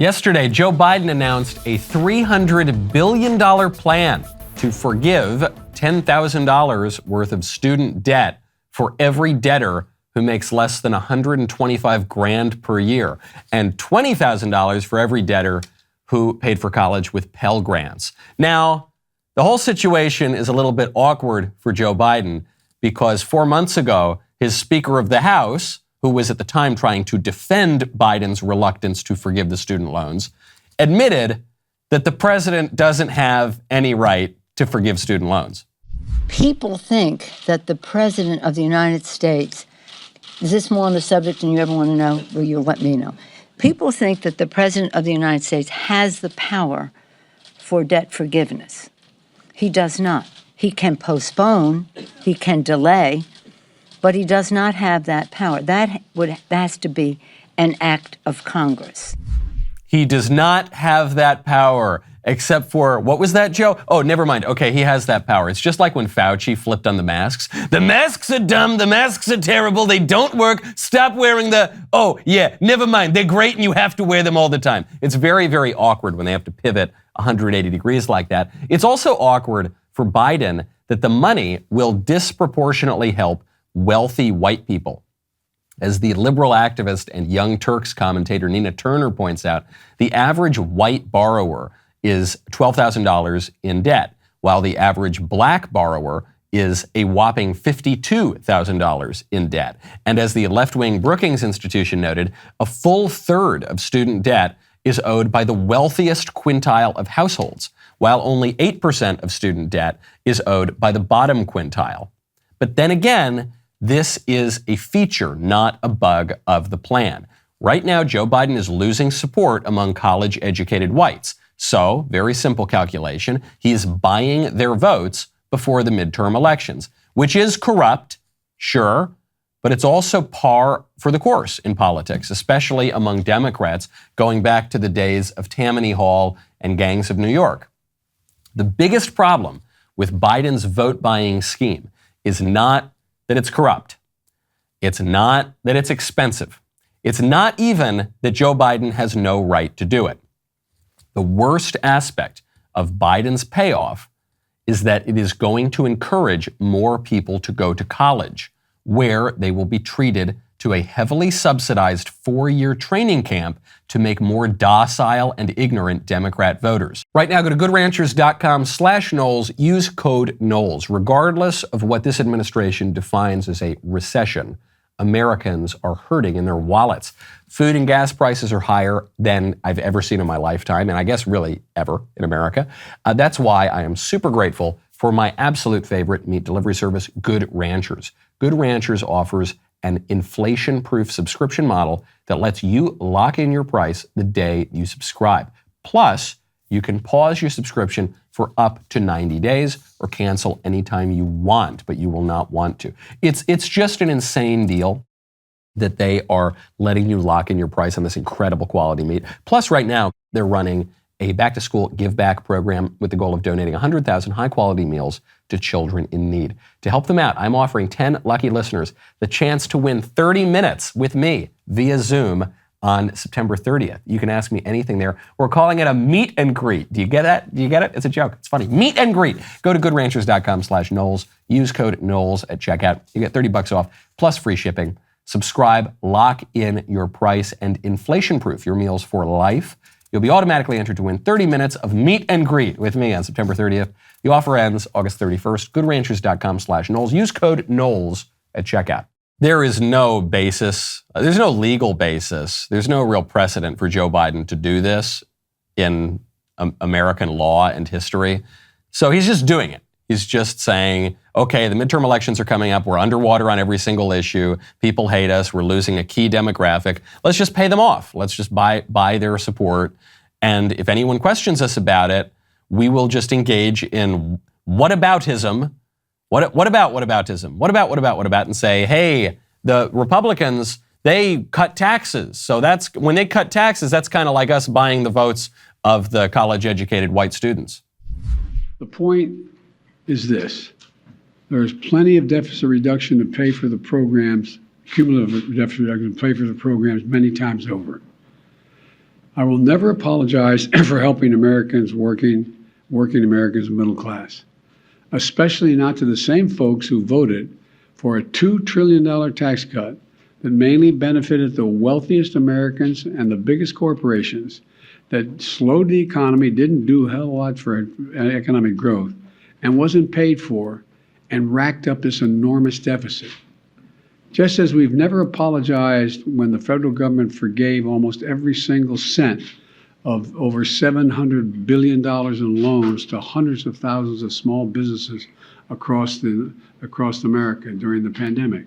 Yesterday, Joe Biden announced a $300 billion plan to forgive $10,000 worth of student debt for every debtor who makes less than $125,000 per year, and $20,000 for every debtor who paid for college with Pell Grants. Now, the whole situation is a little bit awkward for Joe Biden because 4 months ago, his Speaker of the House, who was at the time trying to defend Biden's reluctance to forgive the student loans, admitted that the president doesn't have any right to forgive student loans. People think that the president of the United States, is this more on the subject than you ever want to know? Well, you'll let me know. People think that the president of the United States has the power for debt forgiveness. He does not. He can postpone, he can delay, but he does not have that power. That has to be an act of Congress. He does not have that power, except for, what was that, Joe? Oh, never mind. Okay, he has that power. It's just like when Fauci flipped on the masks. The masks are dumb. The masks are terrible. They don't work. Stop wearing oh, yeah, never mind. They're great and you have to wear them all the time. It's very, very awkward when they have to pivot 180 degrees like that. It's also awkward for Biden that the money will disproportionately help wealthy white people. As the liberal activist and Young Turks commentator Nina Turner points out, the average white borrower is $12,000 in debt, while the average black borrower is a whopping $52,000 in debt. And as the left-wing Brookings Institution noted, a full third of student debt is owed by the wealthiest quintile of households, while only 8% of student debt is owed by the bottom quintile. But then again, this is a feature, not a bug of the plan. Right now, Joe Biden is losing support among college-educated whites. So, very simple calculation, he is buying their votes before the midterm elections, which is corrupt, sure, but it's also par for the course in politics, especially among Democrats going back to the days of Tammany Hall and gangs of New York. The biggest problem with Biden's vote-buying scheme is not that it's corrupt. It's not that it's expensive. It's not even that Joe Biden has no right to do it. The worst aspect of Biden's payoff is that it is going to encourage more people to go to college, where they will be treated to a heavily subsidized 4-year training camp to make more docile and ignorant Democrat voters. Right now, go to goodranchers.com/Knowles. Use code Knowles. Regardless of what this administration defines as a recession, Americans are hurting in their wallets. Food and gas prices are higher than I've ever seen in my lifetime, and I guess really ever in America. That's why I am super grateful for my absolute favorite meat delivery service, Good Ranchers. Good Ranchers offers an inflation-proof subscription model that lets you lock in your price the day you subscribe. Plus, you can pause your subscription for up to 90 days or cancel anytime you want, but you will not want to. It's just an insane deal that they are letting you lock in your price on this incredible quality meat. Plus, right now, they're running a back-to-school give-back program with the goal of donating 100,000 high-quality meals to children in need. To help them out, I'm offering 10 lucky listeners the chance to win 30 minutes with me via Zoom on September 30th. You can ask me anything there. We're calling it a meet and greet. Do you get that? Do you get it? It's a joke. It's funny. Meet and greet. Go to goodranchers.com/Knowles. Use code Knowles at checkout. You get $30 off plus free shipping. Subscribe, lock in your price, and inflation-proof your meals for life. You'll be automatically entered to win 30 minutes of meet and greet with me on September 30th. The offer ends August 31st. goodranchers.com/Knowles. Use code Knowles at checkout. There is no basis, there's no legal basis, there's no real precedent for Joe Biden to do this in American law and history. So he's just doing it. He's just saying, okay, the midterm elections are coming up. We're underwater on every single issue. People hate us. We're losing a key demographic. Let's just pay them off. Let's just buy their support. And if anyone questions us about it, we will just engage in whataboutism. What about, and say, hey, the Republicans, they cut taxes. So that's, when they cut taxes, that's kind of like us buying the votes of the college-educated white students. The point is this. There is plenty of deficit reduction to pay for the programs, cumulative deficit reduction to pay for the programs many times over. I will never apologize for helping Americans, working Americans, middle class, especially not to the same folks who voted for a $2 trillion tax cut that mainly benefited the wealthiest Americans and the biggest corporations, that slowed the economy, didn't do a hell of a lot for economic growth, and wasn't paid for, and racked up this enormous deficit. Just as we've never apologized when the federal government forgave almost every single cent of over $700 billion in loans to hundreds of thousands of small businesses across America during the pandemic.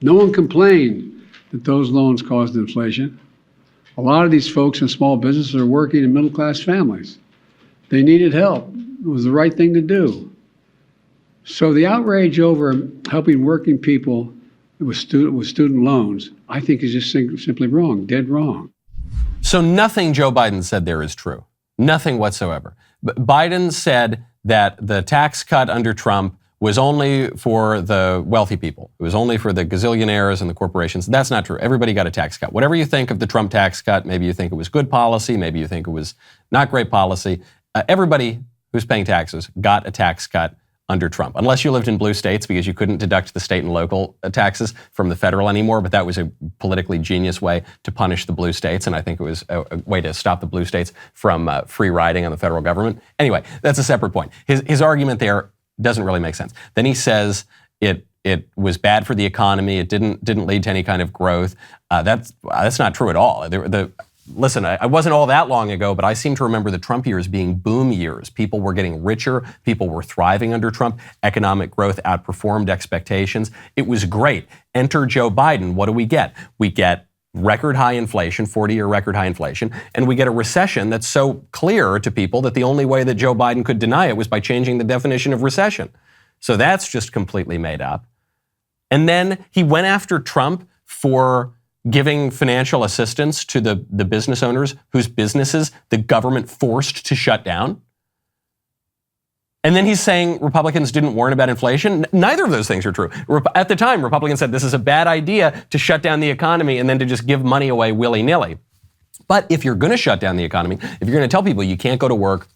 No one complained that those loans caused inflation. A lot of these folks in small businesses are working in middle-class families. They needed help. It was the right thing to do. So the outrage over helping working people with student loans, I think is just simply wrong, dead wrong. So nothing Joe Biden said there is true. Nothing whatsoever. Biden said that the tax cut under Trump was only for the wealthy people. It was only for the gazillionaires and the corporations. That's not true. Everybody got a tax cut. Whatever you think of the Trump tax cut, maybe you think it was good policy, maybe you think it was not great policy. Everybody who's paying taxes got a tax cut under Trump, unless you lived in blue states because you couldn't deduct the state and local taxes from the federal anymore. But that was a politically genius way to punish the blue states. And I think it was a way to stop the blue states from free riding on the federal government. Anyway, that's a separate point. His argument there doesn't really make sense. Then he says it was bad for the economy. It didn't lead to any kind of growth. That's not true at all. Listen, I wasn't all that long ago, but I seem to remember the Trump years being boom years. People were getting richer. People were thriving under Trump. Economic growth outperformed expectations. It was great. Enter Joe Biden. What do we get? We get record high inflation, 40-year record high inflation, and we get a recession that's so clear to people that the only way that Joe Biden could deny it was by changing the definition of recession. So that's just completely made up. And then he went after Trump for giving financial assistance to the business owners whose businesses the government forced to shut down. And then he's saying Republicans didn't warn about inflation. Neither of those things are true. At the time, Republicans said this is a bad idea to shut down the economy and then to just give money away willy-nilly. But if you're going to shut down the economy, if you're going to tell people you can't go to work,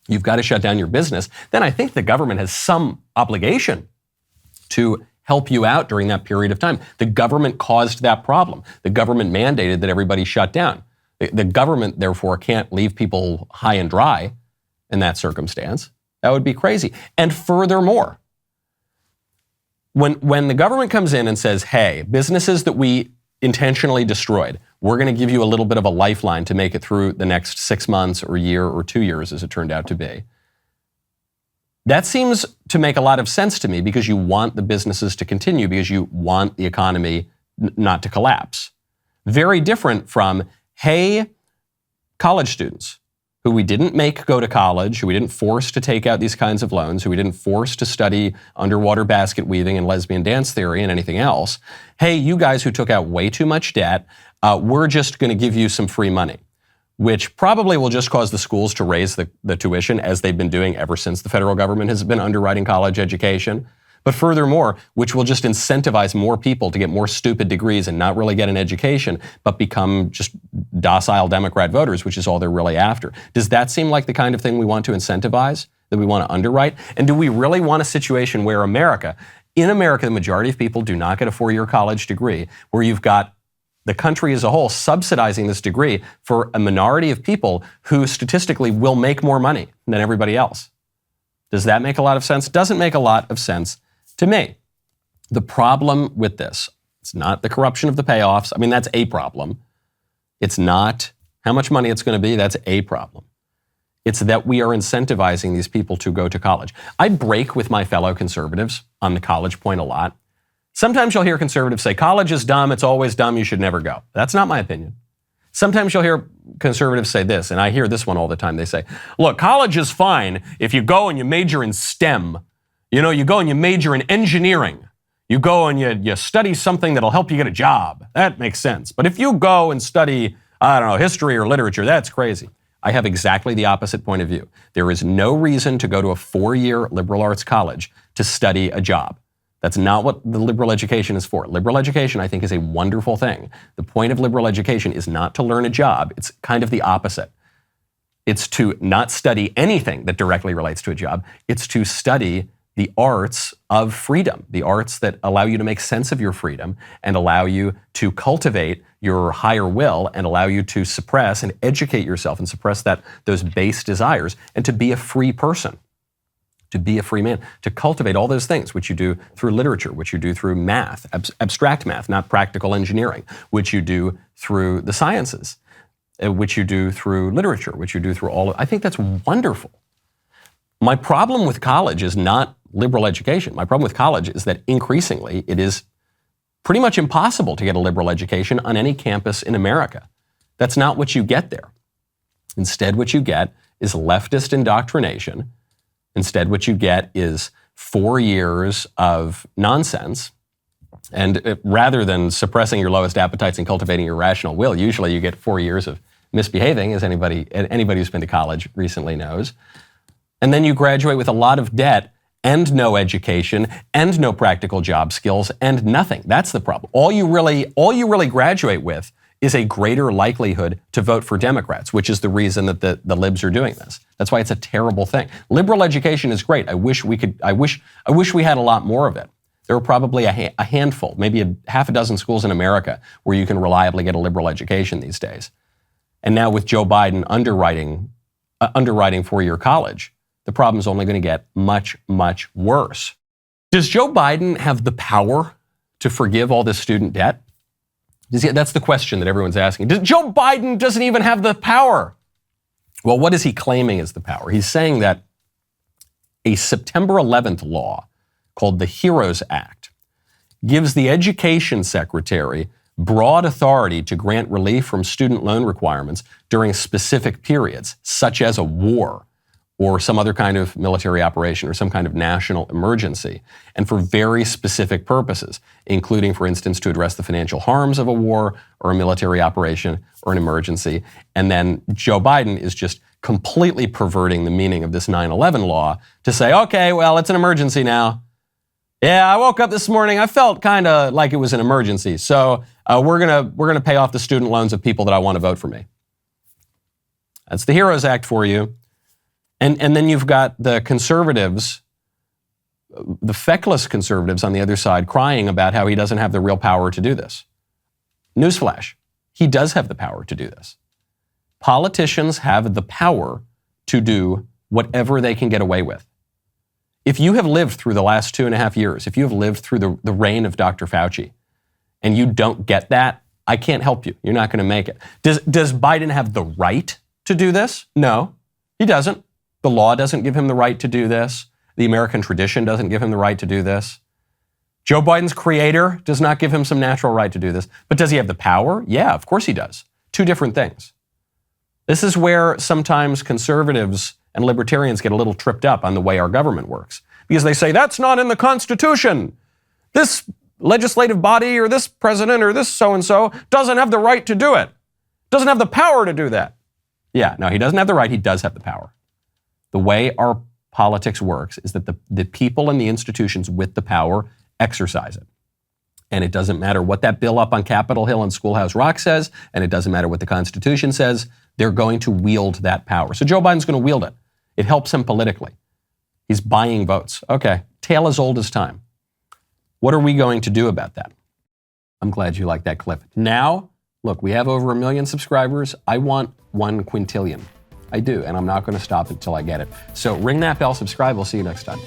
you've got to shut down your business, then I think the government has some obligation to help you out during that period of time. The government caused that problem. The government mandated that everybody shut down. The government, therefore, can't leave people high and dry in that circumstance. That would be crazy. And furthermore, when the government comes in and says, hey, businesses that we intentionally destroyed, we're going to give you a little bit of a lifeline to make it through the next 6 months or year or 2 years, as it turned out to be. That seems to make a lot of sense to me because you want the businesses to continue, because you want the economy not to collapse. Very different from, hey, college students who we didn't make go to college, who we didn't force to take out these kinds of loans, who we didn't force to study underwater basket weaving and lesbian dance theory and anything else. Hey, you guys who took out way too much debt, we're just going to give you some free money, which probably will just cause the schools to raise the tuition as they've been doing ever since the federal government has been underwriting college education. But furthermore, which will just incentivize more people to get more stupid degrees and not really get an education, but become just docile Democrat voters, which is all they're really after. Does that seem like the kind of thing we want to incentivize, that we want to underwrite? And do we really want a situation where in America, the majority of people do not get a 4-year college degree, where you've got the country as a whole subsidizing this degree for a minority of people who statistically will make more money than everybody else? Does that make a lot of sense? Doesn't make a lot of sense to me. The problem with this, it's not the corruption of the payoffs. I mean, that's a problem. It's not how much money it's going to be. That's a problem. It's that we are incentivizing these people to go to college. I break with my fellow conservatives on the college point a lot. Sometimes you'll hear conservatives say, college is dumb, it's always dumb, you should never go. That's not my opinion. Sometimes you'll hear conservatives say this, and I hear this one all the time. They say, look, college is fine if you go and you major in STEM. You know, you go and you major in engineering. You go and you study something that'll help you get a job. That makes sense. But if you go and study, I don't know, history or literature, that's crazy. I have exactly the opposite point of view. There is no reason to go to a 4-year liberal arts college to study a job. That's not what the liberal education is for. Liberal education, I think, is a wonderful thing. The point of liberal education is not to learn a job. It's kind of the opposite. It's to not study anything that directly relates to a job. It's to study the arts of freedom, the arts that allow you to make sense of your freedom and allow you to cultivate your higher will and allow you to suppress and educate yourself and suppress those base desires and to be a free person. To be a free man, to cultivate all those things, which you do through literature, which you do through math, abstract math, not practical engineering, which you do through the sciences, which you do through literature, which you do through I think that's wonderful. My problem with college is not liberal education. My problem with college is that increasingly it is pretty much impossible to get a liberal education on any campus in America. That's not what you get there. Instead, what you get is leftist indoctrination. Instead, what you get is 4 years of nonsense. And rather than suppressing your lowest appetites and cultivating your rational will, usually you get 4 years of misbehaving, as anybody who's been to college recently knows. And then you graduate with a lot of debt and no education and no practical job skills and nothing. That's the problem. All you really graduate with is a greater likelihood to vote for Democrats, which is the reason that the libs are doing this. That's why it's a terrible thing. Liberal education is great. I wish we had a lot more of it. There are probably a handful, maybe half a dozen schools in America where you can reliably get a liberal education these days. And now with Joe Biden underwriting 4-year college, the problem is only going to get much, much worse. Does Joe Biden have the power to forgive all this student debt? That's the question that everyone's asking. Joe Biden doesn't even have the power. Well, what is he claiming is the power? He's saying that a September 11th law called the HEROES Act gives the education secretary broad authority to grant relief from student loan requirements during specific periods, such as a war or some other kind of military operation or some kind of national emergency, and for very specific purposes, including, for instance, to address the financial harms of a war or a military operation or an emergency. And then Joe Biden is just completely perverting the meaning of this 9/11 law to say, okay, well, it's an emergency now. Yeah, I woke up this morning, I felt kind of like it was an emergency. So we're gonna pay off the student loans of people that I want to vote for me. That's the HEROES Act for you. And then you've got the conservatives, the feckless conservatives on the other side crying about how he doesn't have the real power to do this. Newsflash, he does have the power to do this. Politicians have the power to do whatever they can get away with. If you have lived through the last 2.5 years, if you have lived through the reign of Dr. Fauci, and you don't get that, I can't help you. You're not going to make it. Does Biden have the right to do this? No, he doesn't. The law doesn't give him the right to do this. The American tradition doesn't give him the right to do this. Joe Biden's creator does not give him some natural right to do this. But does he have the power? Yeah, of course he does. Two different things. This is where sometimes conservatives and libertarians get a little tripped up on the way our government works. Because they say, that's not in the Constitution. This legislative body or this president or this so-and-so doesn't have the right to do it. Doesn't have the power to do that. Yeah, no, he doesn't have the right. He does have the power. The way our politics works is that the people and the institutions with the power exercise it. And it doesn't matter what that bill up on Capitol Hill and Schoolhouse Rock says, and it doesn't matter what the Constitution says, they're going to wield that power. So Joe Biden's going to wield it. It helps him politically. He's buying votes. Okay, tale as old as time. What are we going to do about that? I'm glad you like that clip. Now, look, we have over 1 million subscribers. I want 1 quintillion. I do, and I'm not going to stop until I get it. So ring that bell, subscribe. We'll see you next time.